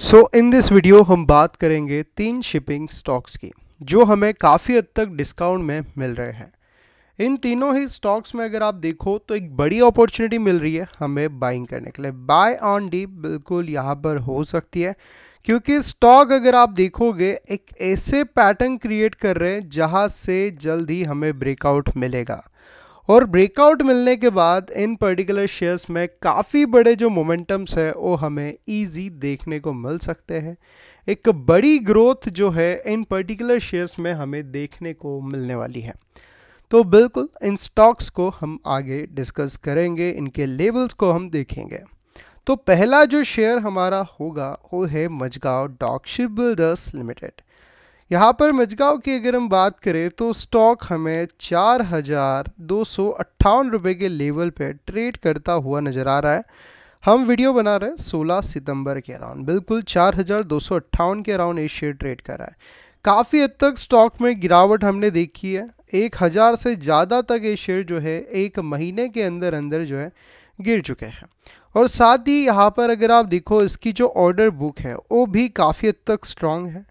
So in this video हम बात करेंगे 3 शिपिंग स्टॉक्स की जो हमें काफ़ी हद तक डिस्काउंट में मिल रहे हैं। इन तीनों ही स्टॉक्स में अगर आप देखो तो एक बड़ी अपॉर्चुनिटी मिल रही है हमें बाइंग करने के लिए। बाय ऑन डीप बिल्कुल यहाँ पर हो सकती है, क्योंकि स्टॉक अगर आप देखोगे एक ऐसे पैटर्न क्रिएट कर रहे हैं जहाँ से जल्द ही हमें ब्रेकआउट मिलेगा। और ब्रेकआउट मिलने के बाद इन पर्टिकुलर शेयर्स में काफ़ी बड़े जो मोमेंटम्स है वो हमें इजी देखने को मिल सकते हैं। एक बड़ी ग्रोथ जो है इन पर्टिकुलर शेयर्स में हमें देखने को मिलने वाली है। तो बिल्कुल इन स्टॉक्स को हम आगे डिस्कस करेंगे, इनके लेवल्स को हम देखेंगे। तो पहला जो शेयर हमारा होगा वो है मजगांव डॉक शिपबिल्डर्स लिमिटेड। यहाँ पर मजगांव की अगर हम बात करें तो स्टॉक हमें 4,258 रुपये के लेवल पे ट्रेड करता हुआ नज़र आ रहा है। हम वीडियो बना रहे हैं 16 सितंबर के अराउंड, बिल्कुल 4,258 के अराउंड ये शेयर ट्रेड कर रहा है। काफ़ी हद तक स्टॉक में गिरावट हमने देखी है, 1,000 से ज़्यादा तक ये शेयर जो है एक महीने के अंदर अंदर जो है गिर चुके हैं। और साथ ही यहाँ पर अगर आप देखो इसकी जो ऑर्डर बुक है वो भी काफ़ी हद तक स्ट्रॉन्ग है।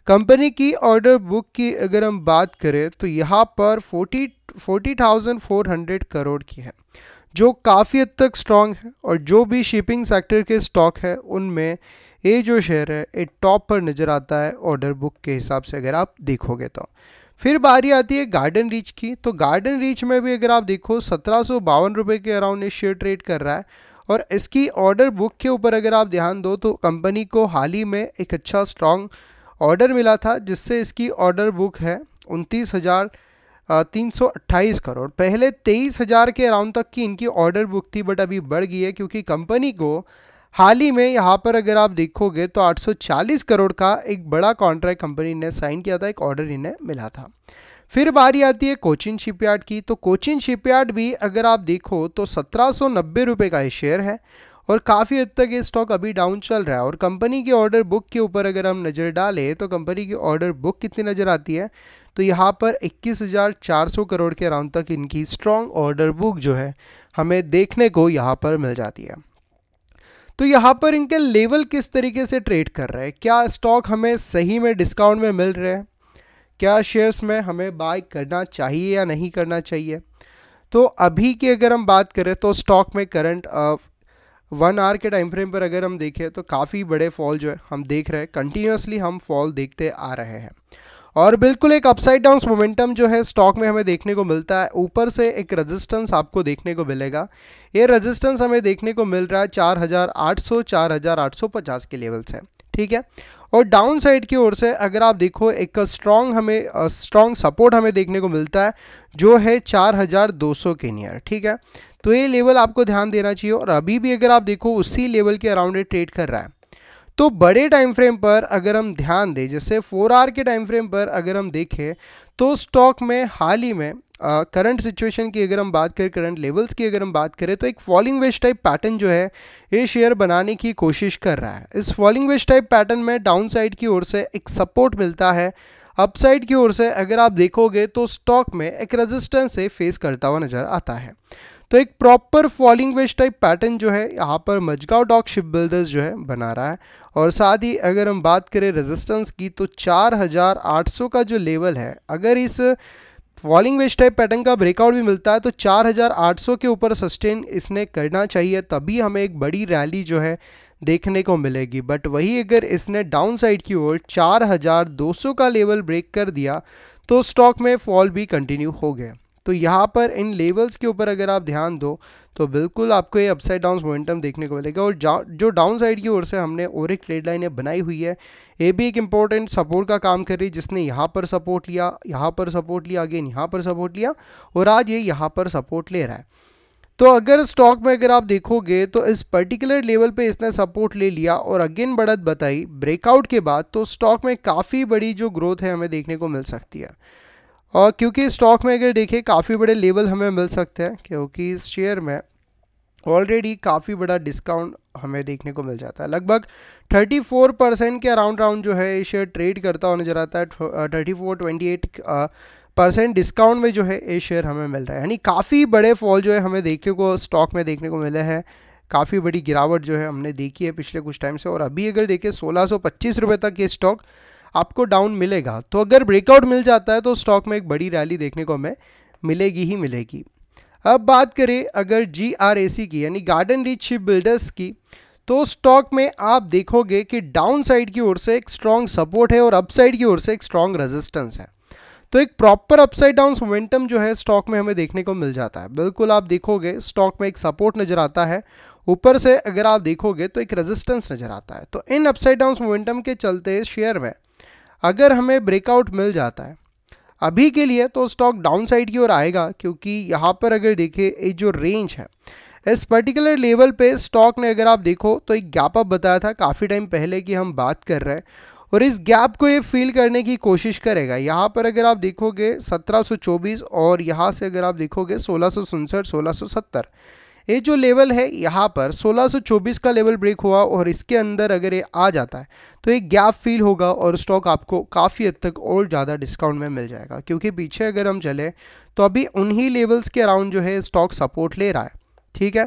कंपनी की ऑर्डर बुक की अगर हम बात करें तो यहाँ पर 40,400 करोड़ की है, जो काफ़ी हद तक स्ट्रॉन्ग है। और जो भी शिपिंग सेक्टर के स्टॉक है उनमें ये जो शेयर है ये टॉप पर नज़र आता है ऑर्डर बुक के हिसाब से अगर आप देखोगे तो। फिर बारी आती है गार्डन रीच की। तो गार्डन रीच में भी अगर आप देखो 1752 रुपये के अराउंड ये शेयर ट्रेड कर रहा है। और इसकी ऑर्डर बुक के ऊपर अगर आप ध्यान दो तो कंपनी को हाल ही में एक अच्छा स्ट्रॉन्ग ऑर्डर मिला था, जिससे इसकी ऑर्डर बुक है 29,328 करोड़। पहले 23,000 के अराउंड तक की इनकी ऑर्डर बुक थी, बट अभी बढ़ गई है क्योंकि कंपनी को हाल ही में यहाँ पर अगर आप देखोगे तो 840 करोड़ का एक बड़ा कॉन्ट्रैक्ट कंपनी ने साइन किया था, एक ऑर्डर इन्हें मिला था। फिर बारी आती है कोचिन शिपयार्ड की। तो कोचिन शिपयार्ड भी अगर आप देखो तो 1790 रुपये का ये शेयर है और काफ़ी हद तक ये स्टॉक अभी डाउन चल रहा है। और कंपनी की ऑर्डर बुक के ऊपर अगर हम नज़र डालें तो कंपनी की ऑर्डर बुक कितनी नज़र आती है, तो यहाँ पर 21,400 करोड़ के अराउंड तक इनकी स्ट्रॉन्ग ऑर्डर बुक जो है हमें देखने को यहाँ पर मिल जाती है। तो यहाँ पर इनके लेवल किस तरीके से ट्रेड कर रहे हैं, क्या स्टॉक हमें सही में डिस्काउंट में मिल रहे हैं, क्या शेयर्स में हमें बाय करना चाहिए या नहीं करना चाहिए। तो अभी की अगर हम बात करें तो स्टॉक में करंट 1 आवर के टाइम फ्रेम पर अगर हम देखें तो काफ़ी बड़े फॉल जो है हम देख रहे हैं, कंटिन्यूसली हम फॉल देखते आ रहे हैं। और बिल्कुल एक अपसाइड डाउन मोमेंटम जो है स्टॉक में हमें देखने को मिलता है। ऊपर से एक रेजिस्टेंस आपको देखने को मिलेगा, ये रेजिस्टेंस हमें देखने को मिल रहा है 4,800 4,850 के लेवल से, ठीक है। और डाउन साइड की ओर से अगर आप देखो एक स्ट्रॉन्ग सपोर्ट हमें देखने को मिलता है जो है 4,200 के नियर, ठीक है। तो ये लेवल आपको ध्यान देना चाहिए। और अभी भी अगर आप देखो उसी लेवल के अराउंड ट्रेड कर रहा है। तो बड़े टाइम फ्रेम पर अगर हम ध्यान दें, जैसे 4 आवर के टाइम फ्रेम पर अगर हम देखें तो स्टॉक में हाल ही में करंट सिचुएशन की अगर हम बात करें, करंट लेवल्स की अगर हम बात करें तो एक फॉलिंग वेज टाइप पैटर्न जो है ये शेयर बनाने की कोशिश कर रहा है। इस फॉलिंग वेज टाइप पैटर्न में डाउन साइड की ओर से एक सपोर्ट मिलता है, अपसाइड की ओर से अगर आप देखोगे तो स्टॉक में एक रेजिस्टेंस से फेस करता हुआ नजर आता है। तो एक proper falling veg type pattern जो है यहाँ पर मजगांव डॉक शिप बिल्डर्स जो है बना रहा है। और साथ ही अगर हम बात करें रेजिस्टेंस की तो 4,800 का जो लेवल है, अगर इस फॉलिंग वेज टाइप पैटर्न का ब्रेकआउट भी मिलता है तो 4,800 के ऊपर सस्टेन इसने करना चाहिए, तभी हमें एक बड़ी रैली जो है देखने को मिलेगी। बट वही अगर इसने डाउन साइड की ओर 4,200 का लेवल ब्रेक कर दिया तो स्टॉक में फॉल भी कंटिन्यू हो गया। तो यहाँ पर इन लेवल्स के ऊपर अगर आप ध्यान दो तो बिल्कुल आपको ये अपसाइड डाउन मोमेंटम देखने को मिलेगा। और जो डाउन साइड की ओर से हमने और एक ट्रेड लाइनें बनाई हुई है, ये भी एक इंपॉर्टेंट सपोर्ट का काम कर रही है, जिसने यहाँ पर सपोर्ट लिया, यहाँ पर सपोर्ट लिया, अगेन यहाँ पर सपोर्ट लिया और आज ये यहाँ पर सपोर्ट ले रहा है। तो अगर स्टॉक में अगर आप देखोगे तो इस पर्टिकुलर लेवल पे इसने सपोर्ट ले लिया और अगेन बढ़त बताई ब्रेकआउट के बाद, तो स्टॉक में काफ़ी बड़ी जो ग्रोथ है हमें देखने को मिल सकती है। और क्योंकि स्टॉक में अगर देखें काफ़ी बड़े लेवल हमें मिल सकते हैं, क्योंकि इस शेयर में ऑलरेडी काफ़ी बड़ा डिस्काउंट हमें देखने को मिल जाता है। लगभग 34% के अराउंड जो है ये शेयर ट्रेड करता हुआ नजर आता है। 34-28% डिस्काउंट में जो है ये शेयर हमें मिल रहा है, यानी काफ़ी बड़े फॉल जो है हमें देखने को स्टॉक में देखने को मिले हैं काफ़ी बड़ी गिरावट जो है हमने देखी है पिछले कुछ टाइम से। और अभी अगर देखें 1625 रुपये तक ये स्टॉक आपको डाउन मिलेगा। तो अगर ब्रेकआउट मिल जाता है तो स्टॉक में एक बड़ी रैली देखने को हमें मिलेगी ही मिलेगी। अब बात करें अगर GRAC की यानी गार्डन रीच शिप बिल्डर्स की, तो स्टॉक में आप देखोगे कि डाउन साइड की ओर से एक स्ट्रॉन्ग सपोर्ट है और अपसाइड की ओर से एक स्ट्रॉन्ग रेजिस्टेंस है। तो एक प्रॉपर अपसाइड डाउन मोमेंटम जो है स्टॉक में हमें देखने को मिल जाता है। बिल्कुल आप देखोगे स्टॉक में एक सपोर्ट नज़र आता है, ऊपर से अगर आप देखोगे तो एक रेजिस्टेंस नज़र आता है। तो इन अपसाइड डाउन मोमेंटम के चलते शेयर में अगर हमें ब्रेकआउट मिल जाता है अभी के लिए तो स्टॉक डाउन साइड की ओर आएगा, क्योंकि यहाँ पर अगर देखें ये जो रेंज है इस पर्टिकुलर लेवल पे स्टॉक ने अगर आप देखो तो एक गैप अप बताया था काफ़ी टाइम पहले की हम बात कर रहे हैं, और इस गैप को ये फील करने की कोशिश करेगा। यहाँ पर अगर आप देखोगे 1724 और यहाँ से अगर आप देखोगे 1667 1670, ये जो लेवल है यहाँ पर 1624 का लेवल ब्रेक हुआ और इसके अंदर अगर ये आ जाता है तो एक गैप फील होगा और स्टॉक आपको काफ़ी हद तक और ज़्यादा डिस्काउंट में मिल जाएगा। क्योंकि पीछे अगर हम चले तो अभी उन्हीं लेवल्स के अराउंड जो है स्टॉक सपोर्ट ले रहा है, ठीक है।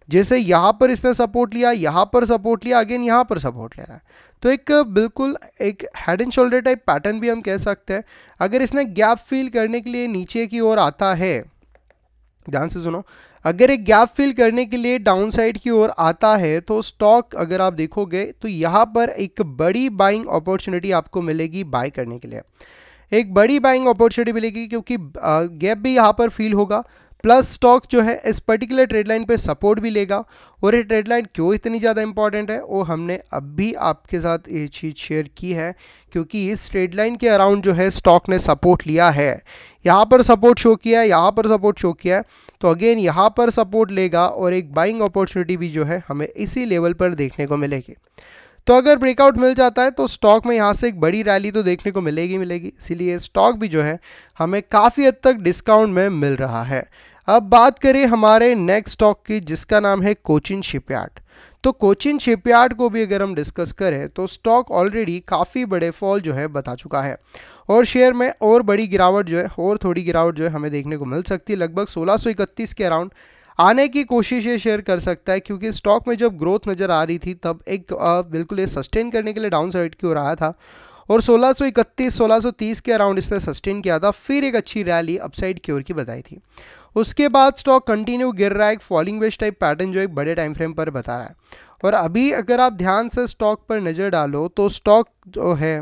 जैसे यहाँ पर इसने सपोर्ट लिया, यहाँ पर सपोर्ट लिया, अगेन यहाँ पर सपोर्ट ले रहा है। तो एक बिल्कुल एक head and shoulder type pattern भी हम कह सकते हैं। अगर इसने गैप फील करने के लिए नीचे की ओर आता है, ध्यान से सुनो, अगर एक गैप फिल करने के लिए डाउन साइड की ओर आता है तो स्टॉक अगर आप देखोगे तो यहाँ पर एक बड़ी बाइंग अपॉर्चुनिटी आपको मिलेगी बाय करने के लिए। एक बड़ी बाइंग अपॉर्चुनिटी मिलेगी क्योंकि गैप भी यहाँ पर फील होगा, प्लस स्टॉक जो है इस पर्टिकुलर ट्रेड लाइन पे सपोर्ट भी लेगा। और ये ट्रेड लाइन क्यों इतनी ज़्यादा इंपॉर्टेंट है वो हमने अभी आपके साथ ये चीज़ शेयर की है, क्योंकि इस ट्रेड लाइन के अराउंड जो है स्टॉक ने सपोर्ट लिया है। यहाँ पर सपोर्ट शो किया है, यहाँ पर सपोर्ट शो किया है, तो अगेन यहाँ पर सपोर्ट लेगा और एक बाइंग अपॉर्चुनिटी भी जो है हमें इसी लेवल पर देखने को मिलेगी। तो अगर ब्रेकआउट मिल जाता है तो स्टॉक में यहाँ से एक बड़ी रैली तो देखने को मिलेगी मिलेगी, इसीलिए स्टॉक भी जो है हमें काफ़ी हद तक डिस्काउंट में मिल रहा है। अब बात करें हमारे नेक्स्ट स्टॉक की जिसका नाम है कोचिन शिपयार्ड। तो कोचिन शिपयार्ड को भी अगर हम डिस्कस करें तो स्टॉक ऑलरेडी काफ़ी बड़े फॉल जो है बता चुका है और शेयर में और बड़ी गिरावट जो है और थोड़ी गिरावट जो है हमें देखने को मिल सकती है। लगभग 1631 के अराउंड आने की कोशिश ये शेयर कर सकता है, क्योंकि स्टॉक में जब ग्रोथ नज़र आ रही थी तब एक बिल्कुल ये सस्टेन करने के लिए डाउन साइड की ओर आया था और 1631 1630 के अराउंड इसने सस्टेन किया था, फिर एक अच्छी रैली अपसाइड की ओर की बताई थी। उसके बाद स्टॉक कंटिन्यू गिर रहा है, एक फॉलिंग वेज टाइप पैटर्न जो एक बड़े टाइम फ्रेम पर बता रहा है। और अभी अगर आप ध्यान से स्टॉक पर नज़र डालो तो स्टॉक जो है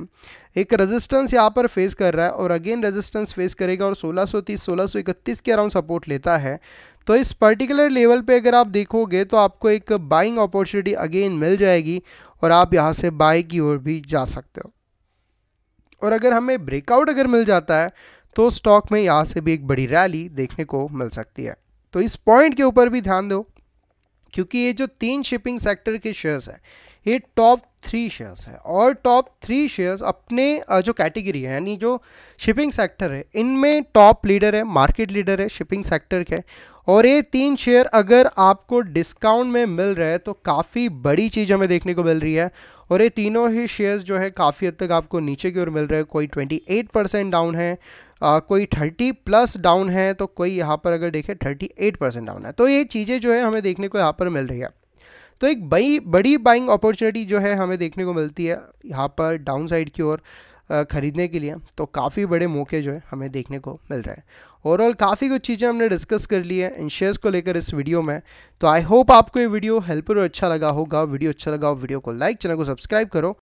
एक रेजिस्टेंस यहाँ पर फेस कर रहा है और अगेन रेजिस्टेंस फेस करेगा और 1630 1631 के अराउंड सपोर्ट लेता है। तो इस पर्टिकुलर लेवल पे अगर आप देखोगे तो आपको एक बाइंग अपॉर्चुनिटी अगेन मिल जाएगी और आप यहाँ से बाई की ओर भी जा सकते हो। और अगर हमें ब्रेकआउट अगर मिल जाता है तो स्टॉक में यहाँ से भी एक बड़ी रैली देखने को मिल सकती है। तो इस पॉइंट के ऊपर भी ध्यान दो, क्योंकि ये जो 3 शिपिंग सेक्टर के शेयर्स हैं ये टॉप 3 शेयर्स हैं और टॉप 3 शेयर्स अपने जो कैटेगरी है यानी जो शिपिंग सेक्टर है इनमें टॉप लीडर है, मार्केट लीडर है शिपिंग सेक्टर के। और ये 3 शेयर अगर आपको डिस्काउंट में मिल रहे हैं तो काफ़ी बड़ी चीज़ हमें देखने को मिल रही है। और ये तीनों ही शेयर्स जो है काफ़ी हद तक आपको नीचे की ओर मिल रहे हैं। कोई 28% डाउन है, कोई 30+ डाउन है, तो कोई यहाँ पर अगर देखें 38% डाउन है। तो ये चीज़ें जो है हमें देखने को यहाँ पर मिल रही है। तो एक बड़ी बाइंग अपॉर्चुनिटी जो है हमें देखने को मिलती है यहाँ पर डाउन साइड की ओर ख़रीदने के लिए। तो काफ़ी बड़े मौके जो है हमें देखने को मिल रहे हैं। ओवरऑल काफ़ी कुछ चीज़ें हमने डिस्कस कर ली है इन शेयर्स को लेकर इस वीडियो में। तो आई होप आपको ये वीडियो हेल्पफुल और अच्छा लगा होगा। वीडियो अच्छा लगा हो वीडियो को लाइक, चैनल को सब्सक्राइब करो।